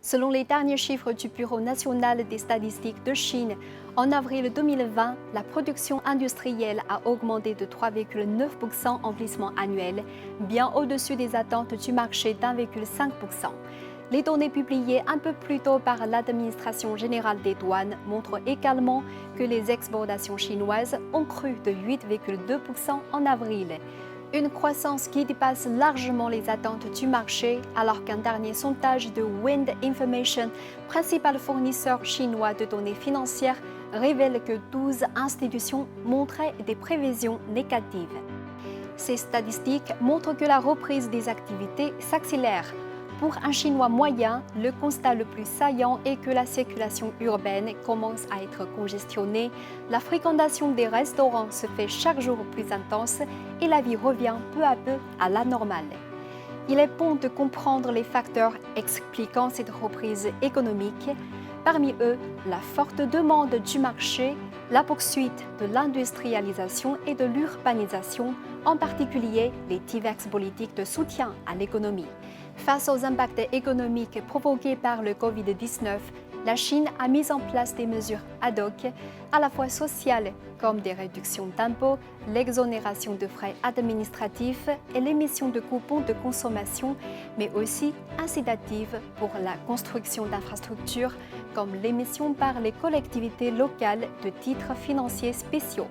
Selon les derniers chiffres du Bureau national des statistiques de Chine, en avril 2020, la production industrielle a augmenté de 3,9% en glissement annuel, bien au-dessus des attentes du marché d'1,5%. Les données publiées un peu plus tôt par l'Administration générale des douanes montrent également que les exportations chinoises ont cru de 8,2% en avril. Une croissance qui dépasse largement les attentes du marché, alors qu'un dernier sondage de Wind Information, principal fournisseur chinois de données financières, révèle que 12 institutions montraient des prévisions négatives. Ces statistiques montrent que la reprise des activités s'accélère. Pour un Chinois moyen, le constat le plus saillant est que la circulation urbaine commence à être congestionnée, la fréquentation des restaurants se fait chaque jour plus intense et la vie revient peu à peu à la normale. Il est bon de comprendre les facteurs expliquant cette reprise économique. Parmi eux, la forte demande du marché, la poursuite de l'industrialisation et de l'urbanisation, en particulier les diverses politiques de soutien à l'économie. Face aux impacts économiques provoqués par le Covid-19, la Chine a mis en place des mesures ad hoc, à la fois sociales, comme des réductions d'impôts, l'exonération de frais administratifs et l'émission de coupons de consommation, mais aussi incitatives pour la construction d'infrastructures, comme l'émission par les collectivités locales de titres financiers spéciaux.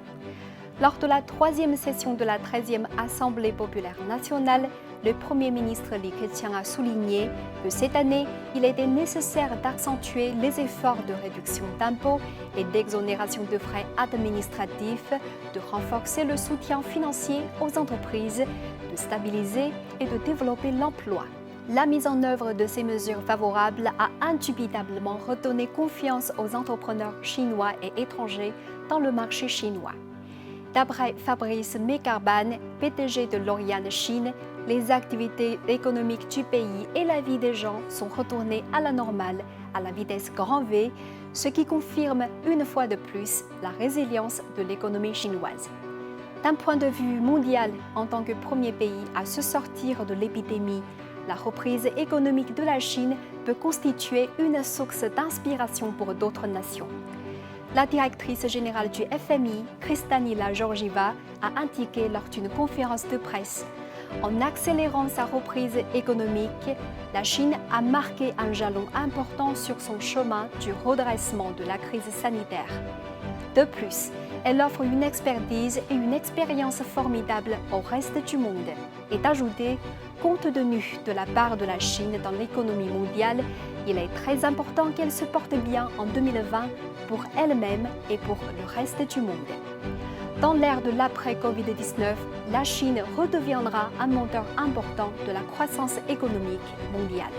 Lors de la troisième session de la 13e Assemblée populaire nationale, le Premier ministre Li Keqiang a souligné que cette année, il était nécessaire d'accentuer les efforts de réduction d'impôts et d'exonération de frais administratifs, de renforcer le soutien financier aux entreprises, de stabiliser et de développer l'emploi. La mise en œuvre de ces mesures favorables a indubitablement redonné confiance aux entrepreneurs chinois et étrangers dans le marché chinois. D'après Fabrice Mekarban, PDG de L'Oréal Chine, les activités économiques du pays et la vie des gens sont retournées à la normale, à la vitesse grand V, ce qui confirme une fois de plus la résilience de l'économie chinoise. D'un point de vue mondial, en tant que premier pays à se sortir de l'épidémie, la reprise économique de la Chine peut constituer une source d'inspiration pour d'autres nations. La directrice générale du FMI, Kristalina Georgieva, a indiqué lors d'une conférence de presse: en accélérant sa reprise économique, la Chine a marqué un jalon important sur son chemin du redressement de la crise sanitaire. De plus, elle offre une expertise et une expérience formidables au reste du monde. Et d'ajouter, compte tenu de la part de la Chine dans l'économie mondiale, il est très important qu'elle se porte bien en 2020 pour elle-même et pour le reste du monde. Dans l'ère de l'après-Covid-19, la Chine redeviendra un moteur important de la croissance économique mondiale.